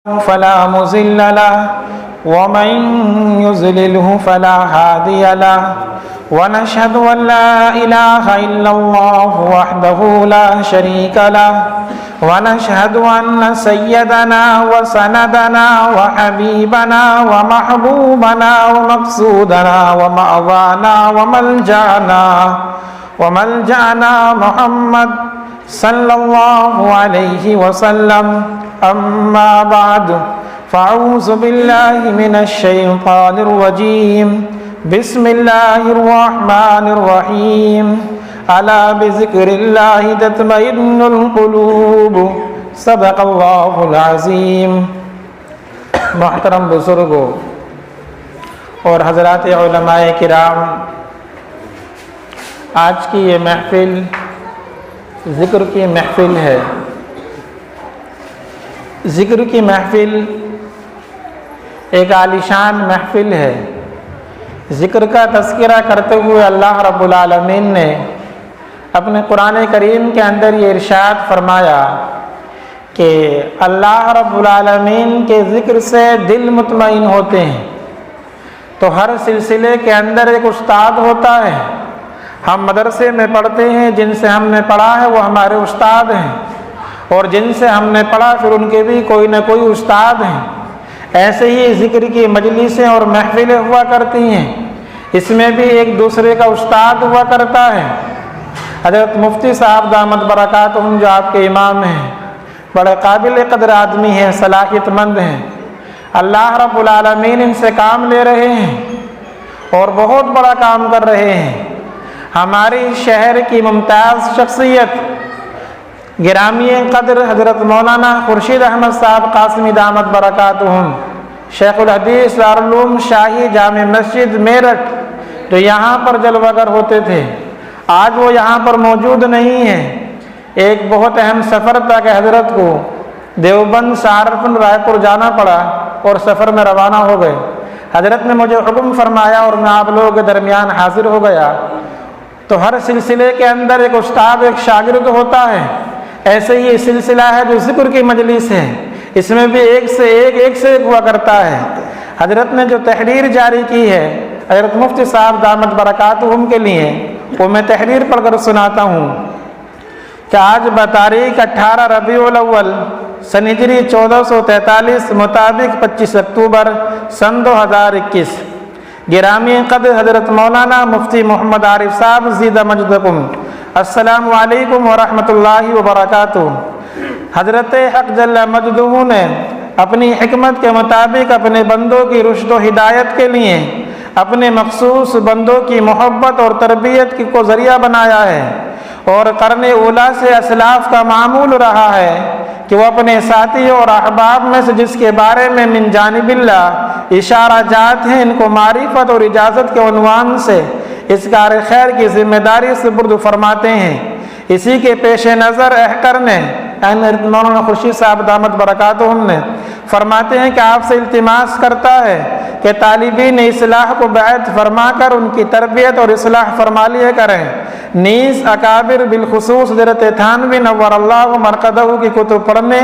فلا مضل له ومن يضلله فلا هادي له ونشهد أن لا إله إلا الله وحده لا شريك له ونشهد أن سيدنا وسندنا وحبيبنا ومحبوبنا ومقصودنا ومأوانا وملجأنا محمد صلى الله عليه وسلم. أما بعد فأعوذ بالله من الشيطان الرجيم. بسم الله الرحمن الرحيم. ألا بذكر الله تطمئن القلوب. صدق اللہ العظیم. محترم بزرگوں اور حضرات علماء کرام، آج کی یہ محفل ذکر کی محفل ہے. ذکر کی محفل ایک عالیشان محفل ہے. ذکر کا تذکرہ کرتے ہوئے اللہ رب العالمین نے اپنے قرآن کریم کے اندر یہ ارشاد فرمایا کہ اللہ رب العالمین کے ذکر سے دل مطمئن ہوتے ہیں. تو ہر سلسلے کے اندر ایک استاد ہوتا ہے. ہم مدرسے میں پڑھتے ہیں، جن سے ہم نے پڑھا ہے وہ ہمارے استاد ہیں، اور جن سے ہم نے پڑھا پھر ان کے بھی کوئی نہ کوئی استاد ہیں. ایسے ہی ذکر کی مجلسیں اور محفلیں ہوا کرتی ہیں، اس میں بھی ایک دوسرے کا استاد ہوا کرتا ہے. حضرت مفتی صاحب دامت برکاتہم جو آپ کے امام ہیں، بڑے قابل قدر آدمی ہیں، صلاحیت مند ہیں. اللہ رب العالمین ان سے کام لے رہے ہیں اور بہت بڑا کام کر رہے ہیں. ہماری شہر کی ممتاز شخصیت گرامی قدر حضرت مولانا خورشید احمد صاحب قاسمی دامت برکاتہم، شیخ الحدیث دارالعلوم شاہی جامع مسجد میرٹھ، جو یہاں پر جلوہ گر ہوتے تھے، آج وہ یہاں پر موجود نہیں ہیں. ایک بہت اہم سفر تھا کہ حضرت کو دیوبند، سہارنپور، رائے پور جانا پڑا اور سفر میں روانہ ہو گئے. حضرت نے مجھے حکم فرمایا اور میں آپ لوگوں کے درمیان حاضر ہو گیا. تو ہر سلسلے کے اندر ایک استاد، ایک شاگرد ہوتا ہے. ایسے ہی سلسلہ ہے جو ذکر کی مجلس ہے، اس میں بھی ایک سے ایک ہوا کرتا ہے. حضرت نے جو تحریر جاری کی ہے حضرت مفتی صاحب دامت برکاتہم کے لیے، وہ میں تحریر پڑھ کر سناتا ہوں کہ آج بتاریخ 18 ربیع الاول سن ہجری 1443 مطابق 25 اکتوبر سن 2021، گرامی قدر حضرت مولانا مفتی محمد عارف صاحب زیدہ مجدکم، السلام علیکم ورحمۃ اللہ وبرکاتہ. حضرت حق جل مجدہ نے اپنی حکمت کے مطابق اپنے بندوں کی رشد و ہدایت کے لیے اپنے مخصوص بندوں کی محبت اور تربیت کو ذریعہ بنایا ہے، اور قرن اولیٰ سے اسلاف کا معمول رہا ہے کہ وہ اپنے ساتھیوں اور احباب میں سے جس کے بارے میں من جانب اللہ اشارہ جات ہیں، ان کو معرفت اور اجازت کے عنوان سے اس کار خیر کی ذمہ داری سے سپرد فرماتے ہیں. اسی کے پیش نظر احکر نے مولانا خورشید صاحب دامت برکاتہم نے فرماتے ہیں کہ آپ سے التماس کرتا ہے کہ طالبین اصلاح کو بیعت فرما کر ان کی تربیت اور اصلاح فرما لیا کریں. نیز اکابر بالخصوص حضرت تھانوی نور اللہ مرقدہ کی کتب پڑھنے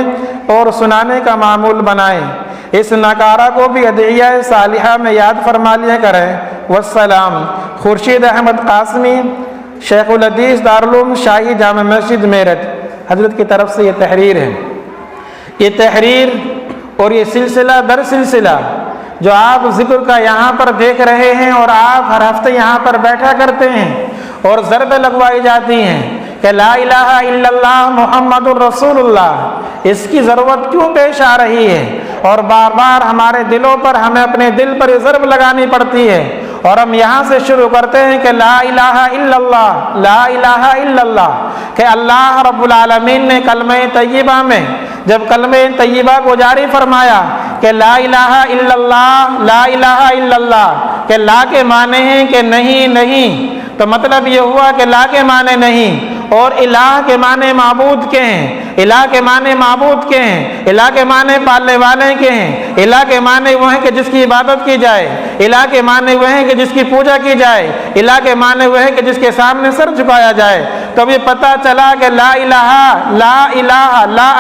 اور سنانے کا معمول بنائیں. اس نکارہ کو بھی ادعیہ صالحہ میں یاد فرما لیا کریں. والسلام. خورشید احمد قاسمی، شیخ الحدیث دارالعلوم شاہی جامع مسجد میرٹھ. حضرت کی طرف سے یہ تحریر ہے. یہ تحریر اور یہ سلسلہ در سلسلہ جو آپ ذکر کا یہاں پر دیکھ رہے ہیں، اور آپ ہر ہفتے یہاں پر بیٹھا کرتے ہیں اور ضربیں لگوائی جاتی ہیں کہ لا الہ الا اللہ محمد الرسول اللہ، اس کی ضرورت کیوں پیش آ رہی ہے، اور بار بار ہمارے دلوں پر، ہمیں اپنے دل پر یہ ضرب لگانی پڑتی ہے. اور ہم یہاں سے شروع کرتے ہیں کہ لا الہ الا اللہ، لا الہ الا اللہ، کہ اللہ رب العالمین نے کلمہ طیبہ میں جب کلمہ طیبہ کو جاری فرمایا کہ لا الہ الا اللہ، لا الہ الا اللہ، کہ لا کے معنی ہیں کہ نہیں، تو مطلب یہ ہوا کہ لا کے معنی نہیں، اور الہ کے معنی معبود کے ہیں. الہ کے معنی معبود کے ہیں، الہ کے معنی پالنے والے کے ہیں. الہ کے معنی وہ ہیں کہ جس کی عبادت کی جائے، الہ کے معنی وہ ہیں کہ جس کی پوجا کی جائے، الہ کے معنی وہ ہیں کہ جس کے سامنے سر جھکایا جائے. تو بھی پتہ چلا کہ لا الہ لا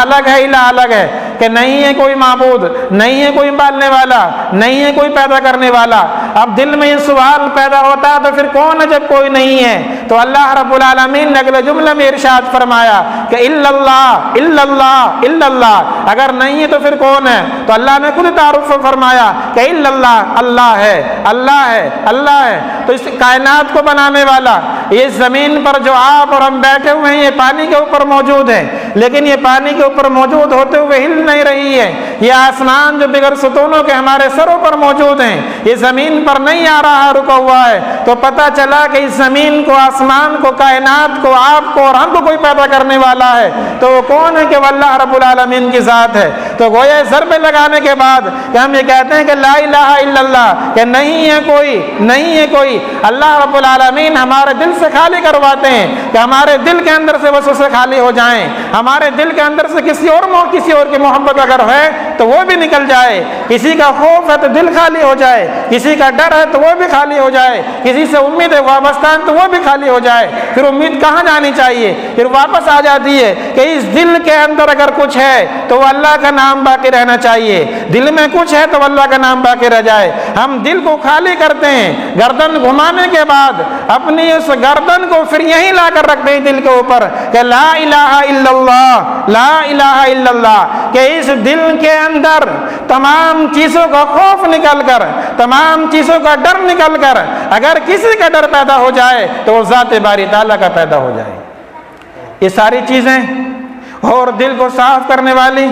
الگ ہے، الہ الگ ہے، کہ نہیں ہے کوئی معبود، نہیں ہے کوئی پالنے والا، نہیں ہے کوئی پیدا کرنے والا۔ اب دل میں یہ سوال پیدا ہوتا تو پھر کون ہے جب کوئی نہیں ہے؟ تو اللہ رب العالمین نے اگلے جملے میں ارشاد فرمایا کہ الا اللہ الا اللہ الا اللہ، اگر نہیں ہے تو پھر کون ہے؟ تو اللہ نے خود تعارف فرمایا کہ الا اللہ، اللہ ہے، اللہ ہے، اللہ ہے۔ تو اس کائنات کو بنانے والا، یہ زمین پر جو آپ اور ہم بیٹھے ہوئے ہیں یہ پانی کے اوپر موجود ہے، لیکن یہ پانی کے اوپر موجود ہوتے ہوئے ہل نہیں رہی ہے۔ یہ آسمان جو بغیر ستونوں کے ہمارے سروں پر موجود ہیں، یہ زمین پر نہیں آ رہا، رکا ہوا ہے۔ تو پتہ چلا کہ اس زمین کو، آسمان کو، کائنات کو، آپ کو اور ہم کو کوئی پیدا کرنے والا ہے، تو وہ کون ہے؟ کہ وہ اللہ رب العالمین کی ذات ہے۔ تو گویا ضرب لگانے کے بعد کہ ہم یہ کہتے ہیں کہ لا الہ الا اللہ، کہ نہیں ہے کوئی، نہیں ہے کوئی، اللہ رب العالمین ہمارے دل سے خالی کرواتے ہیں کہ ہمارے دل کے اندر سے وسوسے خالی ہو جائیں، ہمارے دل کے اندر سے کسی اور کی محبت اگر ہے تو وہ بھی نکل جائے، کسی کا خوف ہے تو دل خالی ہو جائے، کسی کا ڈر ہے تو وہ بھی خالی ہو جائے، کسی سے امید ہے وابستہ ہے تو وہ بھی خالی ہو جائے۔ پھر امید کہاں جانی چاہیے؟ پھر واپس آ جاتی ہے کہ اس دل کے اندر اگر کچھ ہے تو وہ اللہ کا نام باقی رہنا چاہیے، دل میں کچھ ہے تو اللہ کا نام باقی رہ جائے۔ ہم دل کو خالی کرتے ہیں، گردن گھمانے کے بعد اپنی اس گردن کو پھر یہیں لا کر رکھتے ہیں دل کے اوپر کہ لا الہ الا اللہ، لا الہ الا اللہ، کہ اس دل کے اندر تمام چیزوں کا خوف نکل کر، تمام چیزوں کا ڈر نکل کر، اگر کسی کا ڈر پیدا ہو جائے تو وہ ذات باری تعالیٰ کا پیدا ہو جائے۔ یہ ساری چیزیں اور دل کو صاف کرنے والی،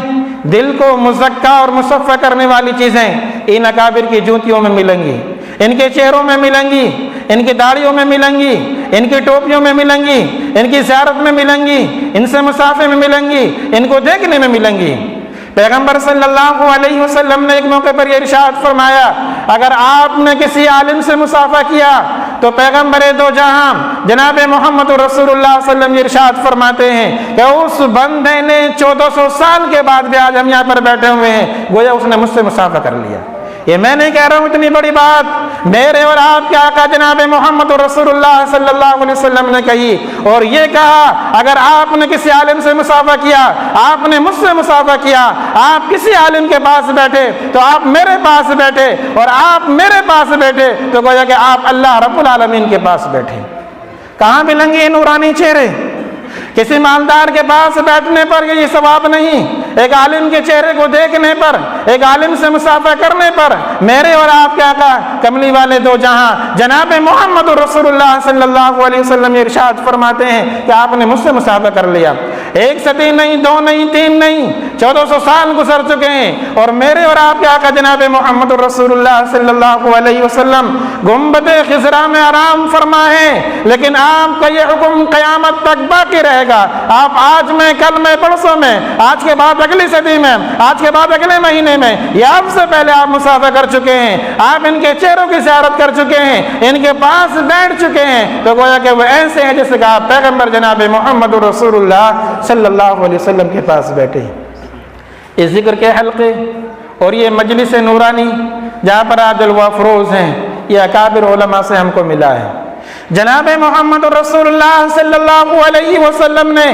دل کو مزکا اور مصفہ کرنے والی چیزیں ان اکابر کی جوتیوں میں ملیں گی، ان کے چہروں میں ملیں گی، ان کی داڑھیوں میں ملیں گی، ان کی ٹوپیوں میں ملیں گی، ان کی زیارت میں ملیں گی، ان سے مصافحے میں ملیں گی، ان کو دیکھنے میں ملیں گی۔ پیغمبر صلی اللہ علیہ وسلم نے ایک موقع پر یہ ارشاد فرمایا، اگر آپ نے کسی عالم سے مصافحہ کیا تو پیغمبر دو جہاں جناب محمد رسول اللہ صلی اللہ علیہ وسلم یہ ارشاد فرماتے ہیں کہ اس بندے نے 1400 سال کے بعد بھی آج ہم یہاں پر بیٹھے ہوئے ہیں، گویا اس نے مجھ سے مصافحہ کر لیا۔ یہ میں نہیں کہہ رہا ہوں اتنی بڑی بات، میرے اور آپ کے آقا جناب محمد رسول اللہ صلی اللہ علیہ وسلم نے کہی، اور یہ کہا اگر آپ نے کسی عالم سے مصافحہ کیا، آپ نے مجھ سے مصافحہ کیا، آپ کسی عالم کے پاس بیٹھے تو آپ میرے پاس بیٹھے، اور آپ میرے پاس بیٹھے تو گویا کہ آپ اللہ رب العالمین کے پاس بیٹھے۔ کہاں ملیں گے یہ نورانی چہرے؟ کسی مالدار کے پاس بیٹھنے پر یہ ثواب نہیں، ایک عالم کے چہرے کو دیکھنے پر، ایک عالم سے مصافحہ کرنے پر میرے اور آپ کے آقا کملی والے دو جہاں جناب محمد رسول اللہ صلی اللہ علیہ وسلم یہ ارشاد فرماتے ہیں کہ آپ نے مجھ سے مصافحہ کر لیا۔ ایک صدی نہیں، دو نہیں، تین نہیں، 1400 سال گزر چکے ہیں، اور میرے اور آپ کے آقا جناب محمد رسول اللہ صلی اللہ علیہ وسلم گنبد خضرا میں آرام فرما ہے، لیکن آپ کا یہ حکم قیامت تک باقی رہے گا۔ آپ آج میں، کل میں، پرسوں میں، آج کے بعد اگلی صدی میں، آج کے بعد اگلے مہینے میں، یا آپ سے پہلے آپ مصافحہ کر چکے ہیں، آپ ان کے چہروں کی زیارت کر چکے ہیں، ان کے پاس بیٹھ چکے ہیں، تو گویا کہ وہ ایسے ہیں جیسے کہ آپ پیغمبر جناب محمد رسول اللہ صلی اللہ علیہ وسلم کے پاس بیٹھے ہیں۔ اس ذکر کے حلقے اور یہ مجلس نورانی جہاں پر آج جلوہ افروز ہیں، یہ اکابر علماء سے ہم کو ملا ہے۔ جناب محمد رسول اللہ صلی اللہ علیہ وسلم نے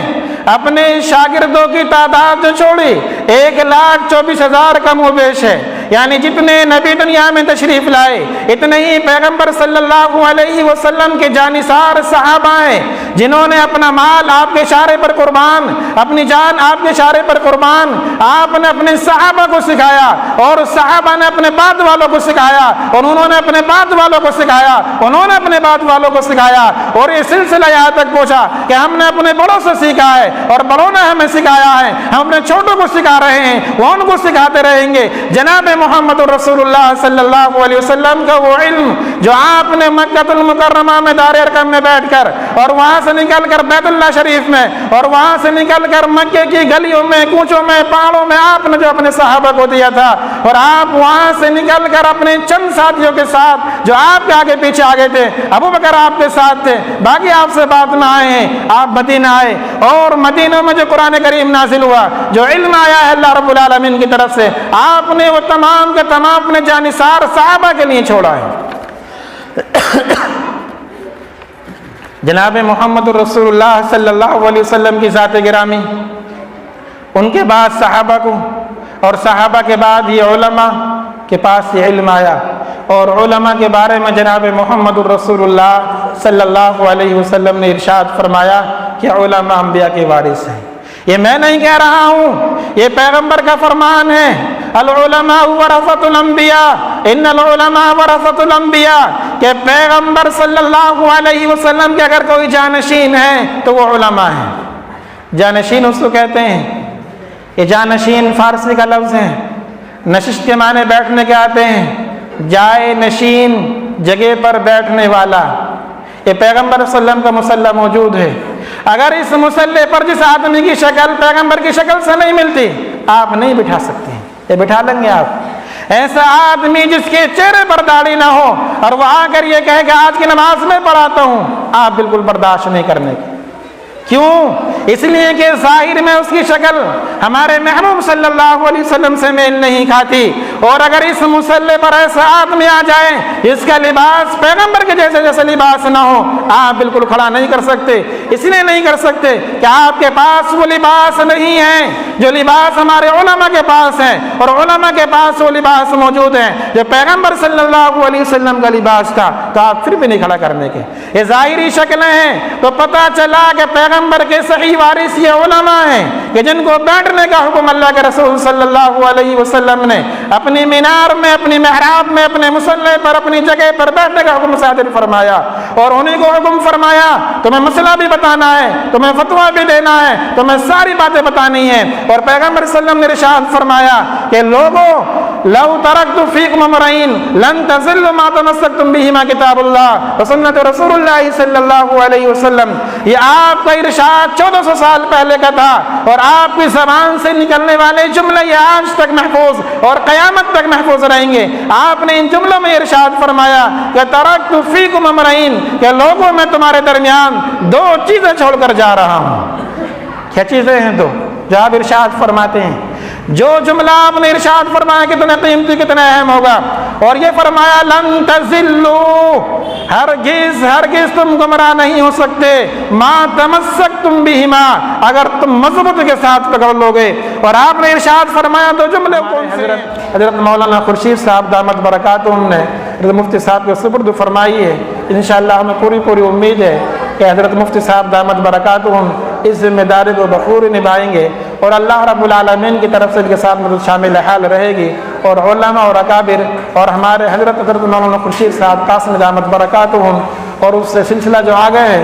اپنے شاگردوں کی تعداد جو چھوڑی 1,24,000 کم و بیش ہے، یعنی جتنے نبی دنیا میں تشریف لائے اتنے ہی پیغمبر صلی اللہ علیہ وسلم کے جانثار صحابہ ہیں، جنہوں نے اپنا مال آپ کے اشارے پر قربان، اپنی جان آپ کے اشارے پر قربان، آپ نے اپنے صحابہ کو سکھایا، اور صحابہ نے اپنے بعد والوں کو سکھایا، اور انہوں نے اپنے بعد والوں کو سکھایا، انہوں نے اپنے بعد والوں کو سکھایا، اور یہ سلسلہ یہاں تک پہنچا کہ ہم نے اپنے بڑوں سے سیکھا ہے اور بڑوں نے ہمیں سکھایا ہے، ہم اپنے چھوٹوں کو سکھا رہے ہیں، وہ ان کو سکھاتے رہیں گے۔ جناب محمد رسول اللہ صلی اللہ علیہ وسلم کا وہ علم جو آپ نے مکہ المکرمہ میں دار ارقم میں بیٹھ کر، اور وہاں سے نکل کر بیت اللہ شریف میں، اور وہاں سے نکل کر مکے کی گلیوں میں، کوچوں میں، پہاڑوں میں آپ نے جو اپنے صحابہ کو دیا تھا، اور آپ وہاں سے نکل کر اپنے چند ساتھیوں کے ساتھ جو آپ کے آگے پیچھے آگے تھے، ابو بکر آپ کے ساتھ تھے، باقی آپ سے بات میں آئے ہیں، آپ مدینہ آئے، اور مدینہ میں جو قرآن کریم نازل ہوا، جو علم آیا ہے اللہ رب العالمین کی طرف سے، آپ نے وہ تمام کے تمام اپنے جانثار صحابہ کے لیے چھوڑا ہے۔ جناب محمد رسول اللہ صلی اللہ علیہ وسلم کی ذات گرامی، ان کے بعد صحابہ کو، اور صحابہ کے بعد یہ علماء کے پاس یہ علم آیا، اور علماء کے بارے میں جناب محمد رسول اللہ صلی اللہ علیہ وسلم نے ارشاد فرمایا کہ علماء انبیاء کے وارث ہیں۔ یہ میں نہیں کہہ رہا ہوں، یہ پیغمبر کا فرمان ہے، العلماء ورثۃ الانبیاء، ان العلماء ورثۃ الانبیاء، کہ پیغمبر صلی اللہ علیہ وسلم کے اگر کوئی جانشین ہے تو وہ علماء ہیں۔ جانشین اس کو کہتے ہیں، یہ جانشین فارسی کا لفظ ہے، نشست کے معنی بیٹھنے کے آتے ہیں، جائے نشین جگہ پر بیٹھنے والا۔ یہ پیغمبر صلی اللہ علیہ وسلم کا مصلی موجود ہے، اگر اس مصلی پر جس آدمی کی شکل پیغمبر کی شکل سے نہیں ملتی آپ نہیں بٹھا سکتے، یہ بٹھا لیں گے آپ؟ ایسا آدمی جس کے چہرے پر داڑھی نہ ہو اور وہ آ کر یہ کہے کہ آج کی نماز میں پڑھاتا ہوں، آپ بالکل برداشت نہیں کرنے کے۔ کیوں؟ اس لیے کہ ظاہر میں اس کی شکل ہمارے محبوب صلی اللہ علیہ وسلم سے میل نہیں کھاتی، اور اگر اس مصلی پر ایسا آدمی آ جائے جس کا لباس پیغمبر کے جیسے لباس نہ ہو، آپ بالکل کھڑا نہیں کر سکتے۔ اس لیے نہیں کر سکتے کہ آپ کے پاس وہ لباس نہیں ہے جو لباس ہمارے علماء کے پاس ہے، اور علماء کے پاس وہ لباس موجود ہے جو پیغمبر صلی اللہ علیہ وسلم کا لباس تھا، تو آپ پھر بھی نہیں کھڑا کرنے کے۔ یہ ظاہری شکلیں ہیں تو پتہ چلا کہ پیغمبر کے صحیح وارث یہ علماء ہیں کہ جن کو بیٹھنے کا حکم اللہ کے رسول صلی اللہ علیہ وسلم نے اپنی مینار میں، اپنی محراب میں، اپنے مصلی پر، اپنی جگہ پر بیٹھنے کا حکم صادر فرمایا، اور انہیں کو حکم فرمایا تمہیں مسئلہ بھی بتانا ہے، تمہیں فتویٰ بھی دینا ہے، تمہیں ساری باتیں بتانی ہیں۔ اور پیغمبر صلی اللہ علیہ وسلم نے ارشاد فرمایا کہ لوگو لو ترکت فیکم امرین لن تضلوا ما تمسکتم بہما کتاب اللہ وسنت رسول اللہ صلی اللہ علیہ وسلم۔ یہ آپ کا ارشاد 1400 سال پہلے کا تھا، اور آپ کی زبان سے نکلنے والے جملے یہ آج تک محفوظ اور قیامت تک محفوظ رہیں گے۔ آپ نے ان جملوں میں ارشاد فرمایا کہ ترکت فیکم امرین، کہ لوگوں میں تمہارے درمیان دو چیزیں چھوڑ کر جا رہا ہوں۔ کیا چیزیں ہیں دو جو آپ ارشاد فرماتے ہیں؟ جو جملہ آپ نے ارشاد فرمایا کتنا قیمتی، کتنا اہم ہوگا، اور یہ فرمایا لن تضلوا، ہرگز ہرگز تم گمراہ نہیں ہو سکتے، ما تمسکتم بہما، اگر تم مضبوط کے ساتھ پکڑ لو گے۔ اور آپ نے ارشاد فرمایا تو جملے کون سے؟ حضرت مولانا خورشید صاحب دامت برکاتہم نے حضرت مفتی صاحب کے سپرد فرمائی ہے۔ انشاءاللہ ہمیں پوری امید ہے کہ حضرت مفتی صاحب دامت برکاتہم اس ذمہ داری کو بخوبی نبھائیں گے، اور اللہ رب العالمین کی طرف سے ان کے ساتھ مدد شامل حال رہے گی، اور علماء اور اکابر اور ہمارے حضرت مولانا خورشید صاحب قاسم دامت برکاتہم اور اس سے سلسلہ جو آگے ہے